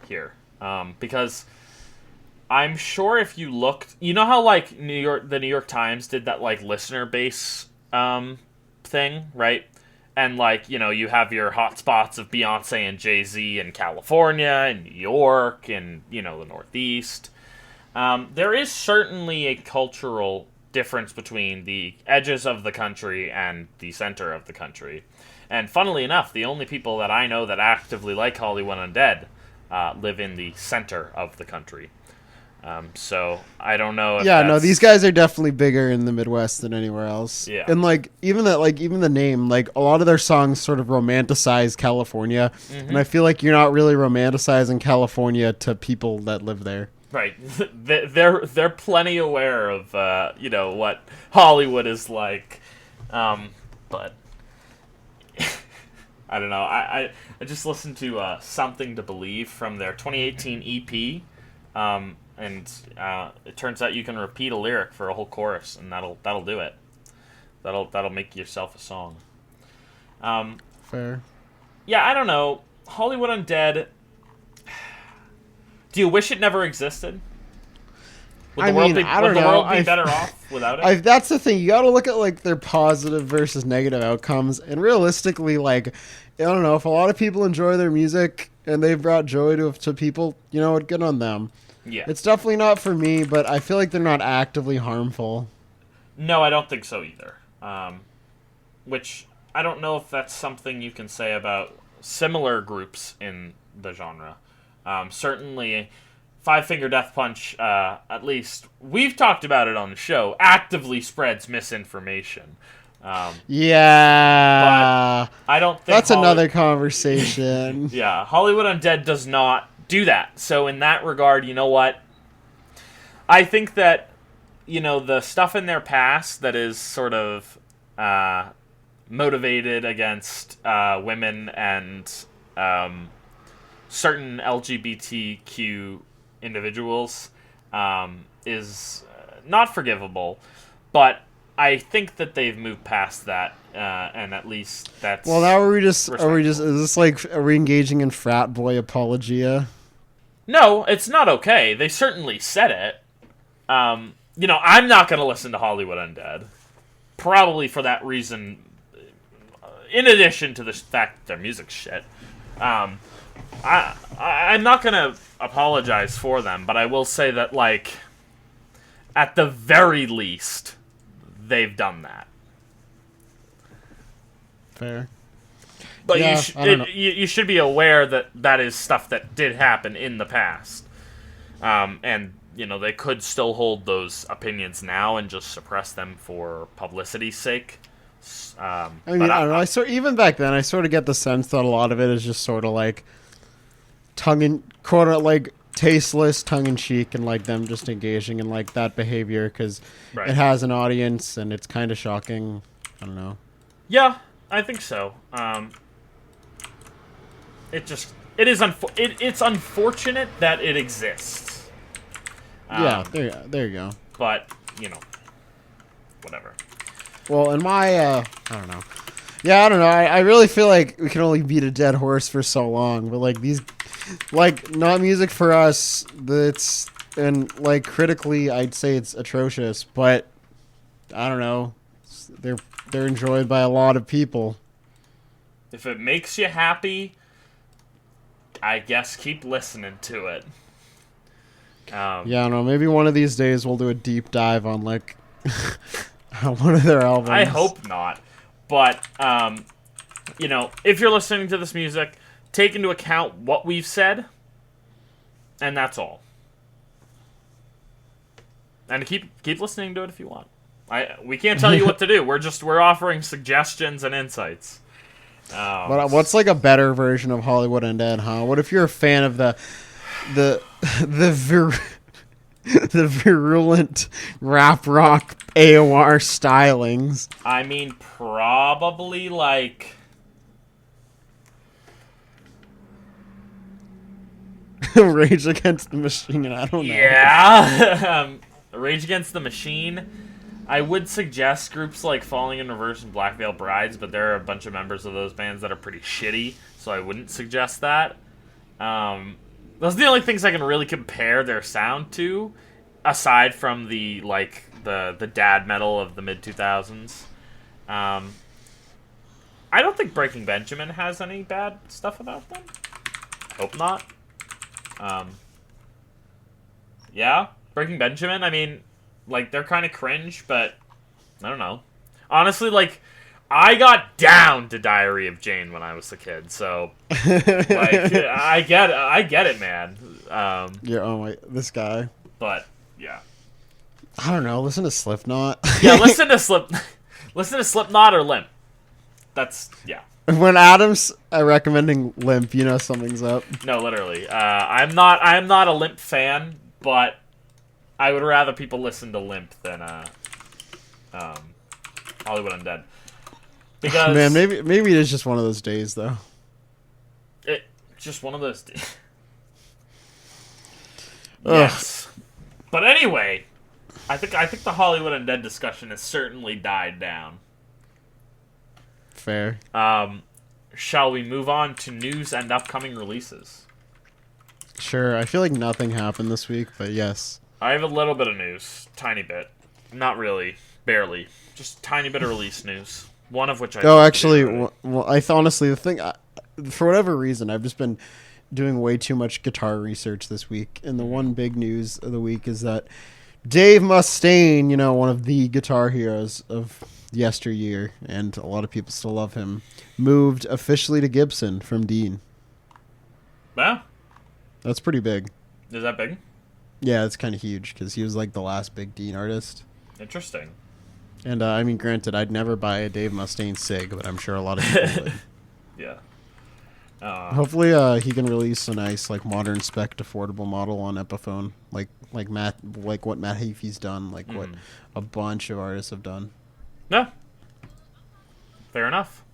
here. Because I'm sure if you looked, you know how like the New York Times did that like listener base thing, right? And like, you know, you have your hotspots of Beyonce and Jay-Z in California and New York and, you know, the Northeast. There is certainly a cultural difference between the edges of the country and the center of the country. And funnily enough, the only people that I know that actively like Hollywood Undead live in the center of the country. So I don't know if no, these guys are definitely bigger in the Midwest than anywhere else. Yeah. And like even the name, like a lot of their songs sort of romanticize California. Mm-hmm. And I feel like you're not really romanticizing California to people that live there. Right. They're plenty aware of you know, what Hollywood is like. But I don't know. I just listened to Something to Believe from their 2018 EP. And it turns out you can repeat a lyric for a whole chorus, and that'll do it. That'll make yourself a song. Fair. Yeah, I don't know. Hollywood Undead. Do you wish it never existed? Would the world be better off without it? That's the thing. You got to look at like their positive versus negative outcomes, and realistically, like I don't know if a lot of people enjoy their music and they've brought joy to people. You know what? Good on them. Yeah. It's definitely not for me, but I feel like they're not actively harmful. No, I don't think so either. Which I don't know if that's something you can say about similar groups in the genre. Certainly, Five Finger Death Punch, at least we've talked about it on the show, actively spreads misinformation. Yeah. But I don't think that's another conversation. Yeah, Hollywood Undead does not do that. So in that regard, you know what? I think that, you know, the stuff in their past that is sort of motivated against women and certain LGBTQ individuals is not forgivable. But I think that they've moved past that, and at least that's. Well, now are we just? Is this like? Are we engaging in frat boy apologia? No, it's not okay. They certainly said it. You know, I'm not going to listen to Hollywood Undead, probably for that reason. In addition to the fact that their music's shit, I'm not going to apologize for them, but I will say that, like, at the very least, they've done that. Fair. But yeah, you should be aware that that is stuff that did happen in the past. And, you know, they could still hold those opinions now and just suppress them for publicity's sake. I don't know. Even back then, I sort of get the sense that a lot of it is just sort of like quote, like tasteless, tongue-in-cheek, and like them just engaging in like that behavior because it has an audience and it's kind of shocking. I don't know. Yeah, I think so. It's unfortunate that it exists. Yeah, there you go. But whatever. Well, in my I don't know. Yeah, I don't know. I really feel like we can only beat a dead horse for so long, but like these, like not music for us. That's and like critically, I'd say it's atrocious, but I don't know. They're enjoyed by a lot of people. If it makes you happy, I guess keep listening to it. Yeah, I don't know. Maybe one of these days we'll do a deep dive on like one of their albums. I hope not. But, if you're listening to this music, take into account what we've said, and that's all. And keep listening to it if you want. We can't tell you what to do. We're offering suggestions and insights. But what's like a better version of Hollywood Undead, huh? What if you're a fan of the virulent rap rock AOR stylings? I mean, probably like Rage Against the Machine. I don't know. Yeah, Rage Against the Machine. I would suggest groups like Falling in Reverse and Black Veil Brides, but there are a bunch of members of those bands that are pretty shitty, so I wouldn't suggest that. Those are the only things I can really compare their sound to, aside from the dad metal of the mid-2000s. I don't think Breaking Benjamin has any bad stuff about them. Hope not. Yeah, Breaking Benjamin, I mean, like, they're kind of cringe, but I don't know. Honestly, like, I got down to Diary of Jane when I was a kid, so like I get it, man. Yeah, oh my, this guy. But yeah, I don't know. Listen to Slipknot. Yeah, listen to Slipknot or Limp. That's When Adam's recommending Limp, you know something's up. No, literally. I'm not a Limp fan, but I would rather people listen to Limp than Hollywood Undead. Because man, maybe it is just one of those days, though. It's just one of those days. Yes. But anyway, I think the Hollywood Undead discussion has certainly died down. Fair. Shall we move on to news and upcoming releases? Sure. I feel like nothing happened this week, but yes. I have a little bit of news. Tiny bit. Not really. Barely. Just a tiny bit of release news. One of which I... Oh, actually, well, honestly, the thing... for whatever reason, I've just been doing way too much guitar research this week, and the one big news of the week is that Dave Mustaine, you know, one of the guitar heroes of yesteryear, and a lot of people still love him, moved officially to Gibson from Dean. Yeah? That's pretty big. Is that big? Yeah, it's kind of huge, because he was like the last big Dean artist. Interesting. And, I mean, granted, I'd never buy a Dave Mustaine SIG, but I'm sure a lot of people would. Yeah. Hopefully, he can release a nice, like, modern spec affordable model on Epiphone, like what Matt Heafy's done, like what a bunch of artists have done. Yeah. Fair enough.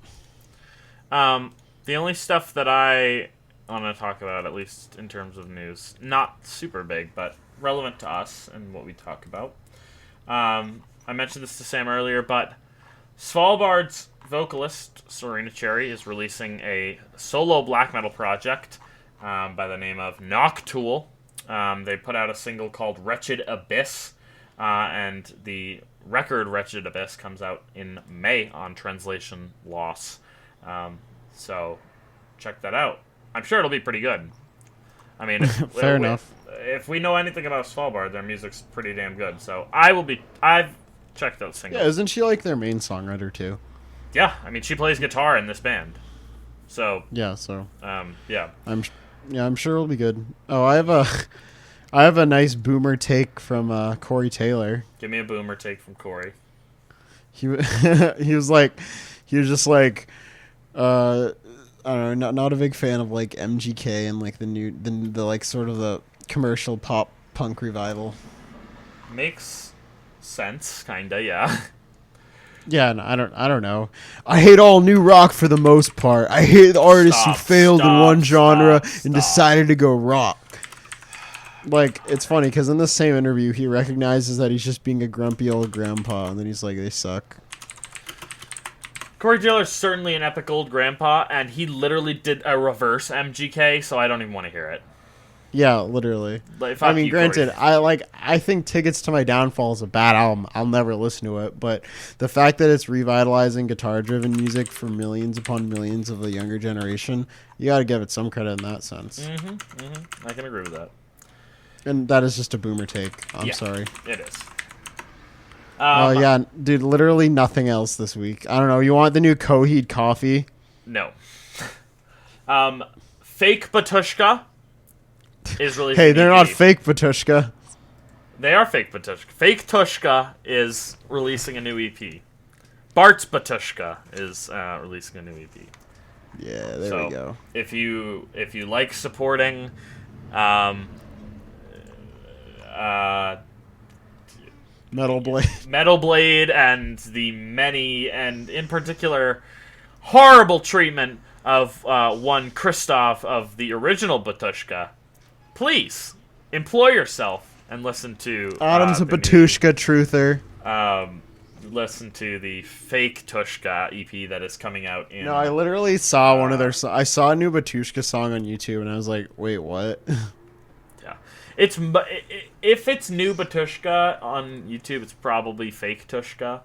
The only stuff that I want to talk about, at least in terms of news, not super big, but relevant to us and what we talk about. I mentioned this to Sam earlier, but Svalbard's vocalist, Serena Cherry, is releasing a solo black metal project by the name of Noctool. They put out a single called Wretched Abyss, and the record Wretched Abyss comes out in May on Translation Loss. So check that out. I'm sure it'll be pretty good. I mean, fair enough. If we know anything about Svalbard, their music's pretty damn good. So I've checked out singles. Yeah, isn't she like their main songwriter too? Yeah, I mean she plays guitar in this band. So yeah, so yeah. I'm sure it'll be good. Oh, I have a nice boomer take from Corey Taylor. Give me a boomer take from Corey. He was just like I don't know, not a big fan of like MGK and like the like sort of the commercial pop punk revival. Makes sense, kinda, yeah. Yeah, no, I don't know. I hate all new rock for the most part. I hate the artists who failed in one genre and decided to go rock. Like, it's funny because in the same interview, he recognizes that he's just being a grumpy old grandpa, and then he's like, they suck. Corey Taylor's certainly an epic old grandpa, and he literally did a reverse MGK, so I don't even want to hear it. Yeah, literally. Like, I mean, granted, I think Tickets to My Downfall is a bad album. I'll never listen to it, but the fact that it's revitalizing guitar-driven music for millions upon millions of the younger generation, you got to give it some credit in that sense. I can agree with that. And that is just a boomer take. I'm sorry. It is. Oh, yeah, dude, literally nothing else this week. I don't know. You want the new Coheed coffee? No. Fake Batushka is releasing. Hey, they're not fake Batushka. They are fake Batushka. Fake Tushka is releasing a new EP. Bart's Batushka is releasing a new EP. Yeah, there we go. If you like supporting Metal Blade. Metal Blade and the many, and in particular, horrible treatment of one Christoph of the original Batushka, please employ yourself and listen to Adam's a Batushka truther. Listen to the fake Tushka EP that is coming out in... No, I literally saw one of their... I saw a new Batushka song on YouTube, and I was like, wait, what? Yeah. If it's new Batushka on YouTube, it's probably fake Tushka.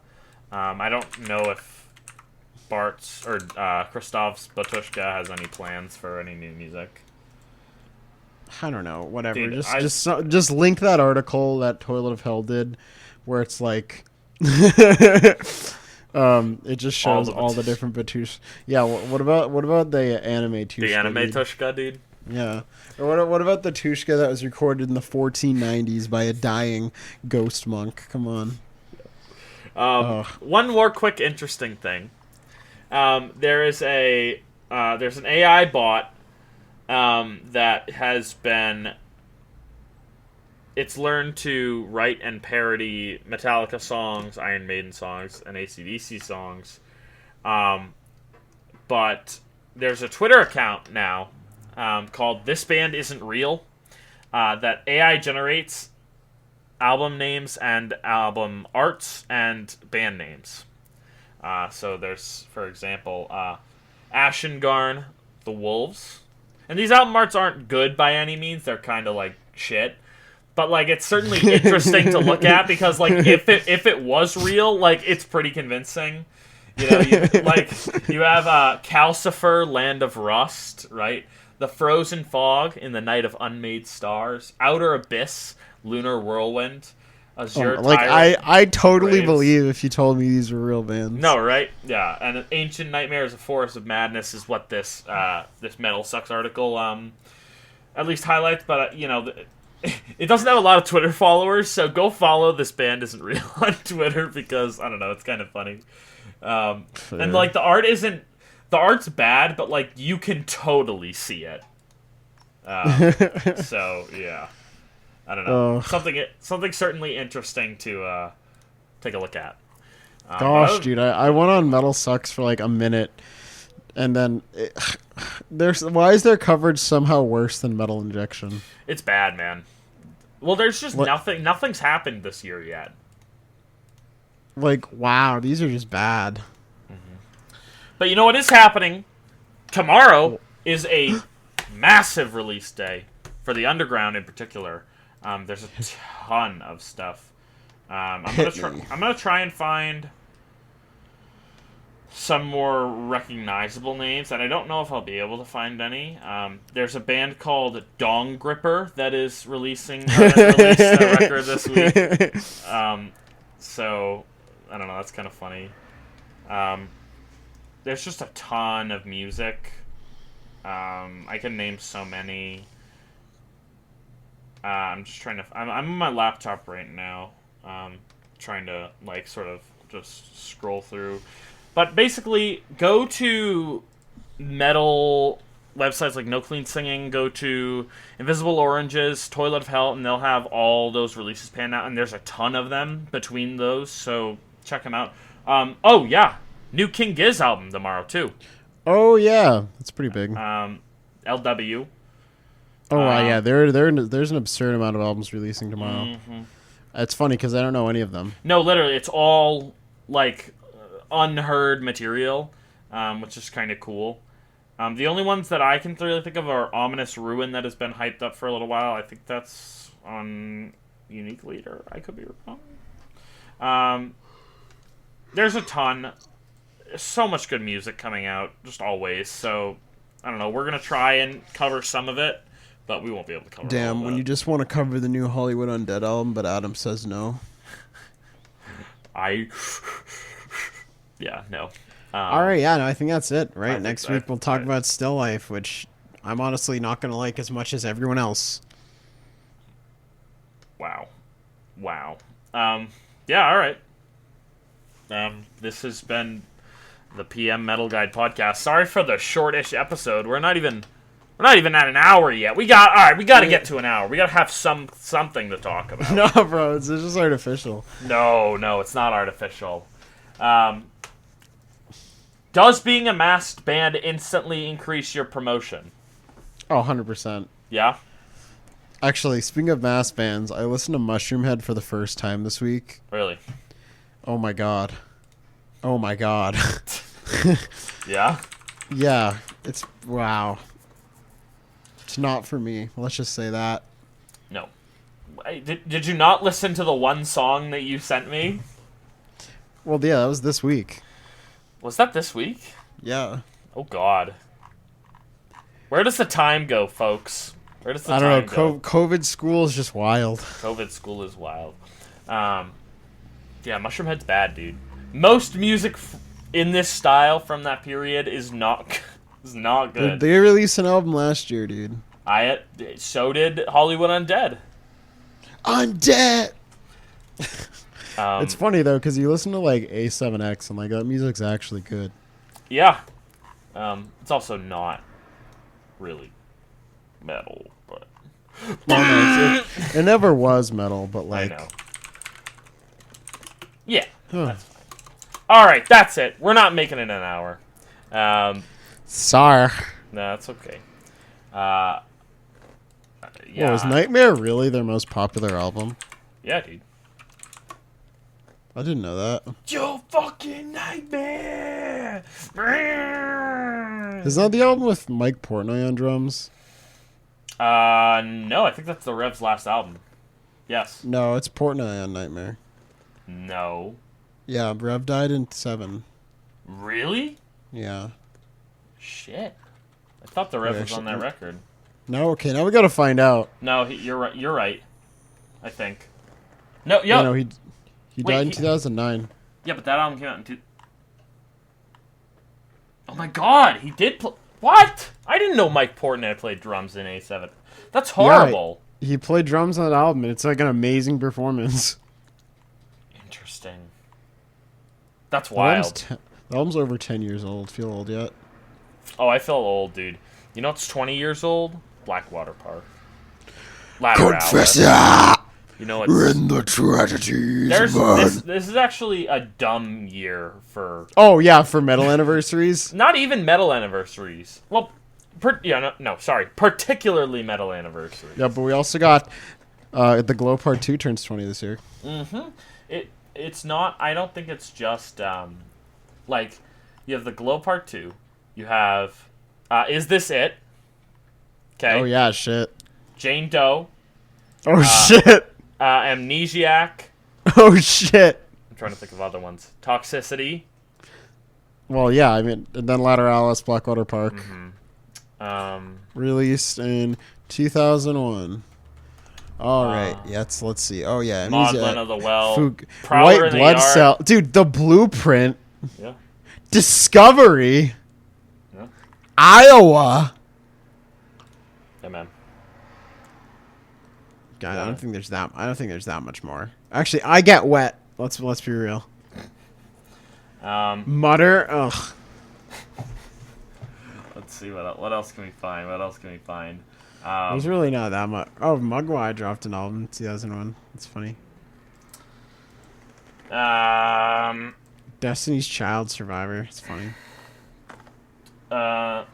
I don't know if Bart's or Christoph's Batushka has any plans for any new music. I don't know. Whatever. Dude, just link that article that Toilet of Hell did, where it's like, it just shows all the different Batushka. Yeah. What about the anime Tushka? The anime Tushka, dude. Yeah. Or what about the Tushka that was recorded in the 1490s by a dying ghost monk? Come on. One more quick interesting thing. There's an AI bot that has been... It's learned to write and parody Metallica songs, Iron Maiden songs, and AC/DC songs. But there's a Twitter account now called This Band Isn't Real that AI generates album names and album arts and band names. So there's, for example, Ashengarn, The Wolves. And these album arts aren't good by any means. They're kind of like shit. But like it's certainly interesting to look at because like if it was real, like it's pretty convincing. You know, you have Calcifer, Land of Rust, right? The Frozen Fog in the Night of Unmade Stars, Outer Abyss, Lunar Whirlwind, Azure Tyrant. I totally Graves. believe if you told me these were real bands. No, right? Yeah, and Ancient Nightmares, A Forest of Madness is what this Metal Sucks article at least highlights. But you know, it doesn't have a lot of Twitter followers, so go follow This Band Isn't Real on Twitter because I don't know, it's kind of funny. And like the art's bad, but like you can totally see it. So yeah. I don't know. Something certainly interesting to take a look at. Gosh, dude, I went on Metal Sucks for like a minute, and then why is their coverage somehow worse than Metal Injection? It's bad, man. Well, there's just nothing's happened this year yet. Like, wow, these are just bad. Mm-hmm. But you know what is happening? Tomorrow is a massive release day for the underground in particular. There's a ton of stuff. I'm gonna try and find some more recognizable names, and I don't know if I'll be able to find any. There's a band called Dong Gripper that is releasing a record this week. So I don't know. That's kind of funny. There's just a ton of music. I can name so many. I'm just trying to... I'm on my laptop right now. Trying to, like, sort of just scroll through. But basically, go to Metal websites like No Clean Singing, go to Invisible Oranges, Toilet of Hell, and they'll have all those releases panned out, and there's a ton of them between those, so check them out. Oh, yeah, new King Giz album tomorrow, too. Oh, yeah, that's pretty big. LW. Oh, yeah, there's an absurd amount of albums releasing tomorrow. Mm-hmm. It's funny, because I don't know any of them. No, literally, it's all, like, unheard material, which is kind of cool. The only ones that I can really think of are Ominous Ruin, that has been hyped up for a little while. I think that's on Unique Leader. I could be wrong. There's a ton. So much good music coming out, just always. So, I don't know. We're going to try and cover some of it, but we won't be able to cover all of it. Damn, when you just want to cover the new Hollywood Undead album, but Adam says no. Yeah, no. All right, yeah, no, I think that's it, right? Next week we'll talk about Still Life, which I'm honestly not going to like as much as everyone else. Wow. Yeah, all right. This has been the PM Metal Guide podcast. Sorry for the shortish episode. We're not even at an hour yet. We got to get to an hour. We got to have something to talk about. No, bro, it's just artificial. No, it's not artificial. Does being a masked band instantly increase your promotion? Oh, 100%. Yeah? Actually, speaking of masked bands, I listened to Mushroomhead for the first time this week. Really? Oh my god. Yeah? Yeah, it's... Wow. It's not for me. Let's just say that. No. Did you not listen to the one song that you sent me? Well, yeah, that was this week. Was that this week? Yeah. Oh, God. Where does the time go, folks? Where does the time go? I don't know. COVID school is just wild. COVID school is wild. Yeah, Mushroomhead's bad, dude. Most music in this style from that period is not good. They released an album last year, dude. So did Hollywood Undead. Undead! It's funny, though, because you listen to, like, A7X, and, like, that music's actually good. Yeah. It's also not really metal, but... No, it never was metal, but, like... I know. Yeah, that's fine. Alright, that's it. We're not making it an hour. Sorry. No, that's okay. Yeah. Well, is Nightmare really their most popular album? Yeah, dude. I didn't know that. Your fucking nightmare! Is that the album with Mike Portnoy on drums? No, I think that's the Rev's last album. Yes. No, it's Portnoy on Nightmare. No. Yeah, Rev died in 7. Really? Yeah. Shit. I thought the Rev was on that record. No, okay, now we gotta find out. No, you're right. You're right. I think. No, yeah. No, he died in 2009. Yeah, but that album came out in Oh my god, he did play... What? I didn't know Mike Portnoy played drums in A7. That's horrible. Yeah, he played drums on that album, and it's like an amazing performance. Interesting. That's wild. The album's over 10 years old. Feel old yet? Oh, I feel old, dude. You know what's 20 years old? Blackwater Park. Confessor! You know what's... In the tragedies, this is actually a dumb year for... Oh, yeah, for metal anniversaries? Not even metal anniversaries. Well, particularly metal anniversaries. Yeah, but we also got... The Glow Part 2 turns 20 this year. Mm-hmm. It's not... I don't think it's just... like, you have the Glow Part 2. You have... Is This It? Okay. Oh, yeah, shit. Jane Doe. Oh, shit. Amnesiac. Oh, shit. I'm trying to think of other ones. Toxicity. Well, yeah, I mean, and then Lateralis, Blackwater Park. Mm-hmm. Released in 2001. All right, let's see. Oh, yeah. Maudlin of the Well. White Blood Cell. Dude, The Blueprint. Yeah. Discovery. Yeah. Iowa. Yeah, man. God, I don't think there's that much more. Actually, I Get Wet. Let's be real. Mutter. Mutter. Ugh. Let's see what else can we find. What else can we find? There's really not that much. Oh, Maguire dropped an album in 2001. That's funny. Destiny's Child Survivor. It's funny. That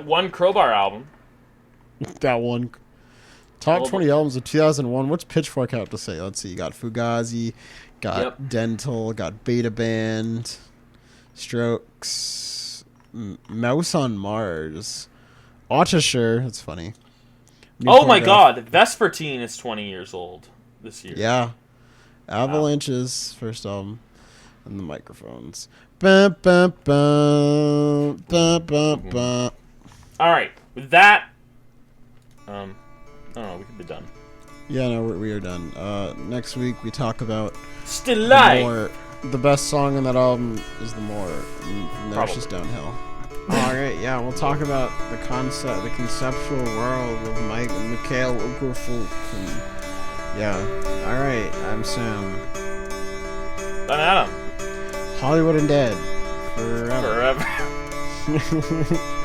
one Crowbar album. That one. Top 20 albums of 2001. What's Pitchfork have to say? Let's see. You got Fugazi, got Dental, got Beta Band, Strokes, Mouse on Mars, Autosure. That's funny. Oh my God, Vespertine is 20 years old this year. Yeah. Avalanche's first album. And the Microphones. Bum, bum, bum, bum, bum, bum. All right, with that, I don't know, we could be done. Yeah, no, we are done. Next week we talk about Still Life. The best song on that album is The More. And from there it's just downhill. All right, yeah, we'll talk about the conceptual world of Mikhail Ugrafulk. Yeah, all right, I'm Sam. I'm Adam. Hollywood Undead. Forever. Forever.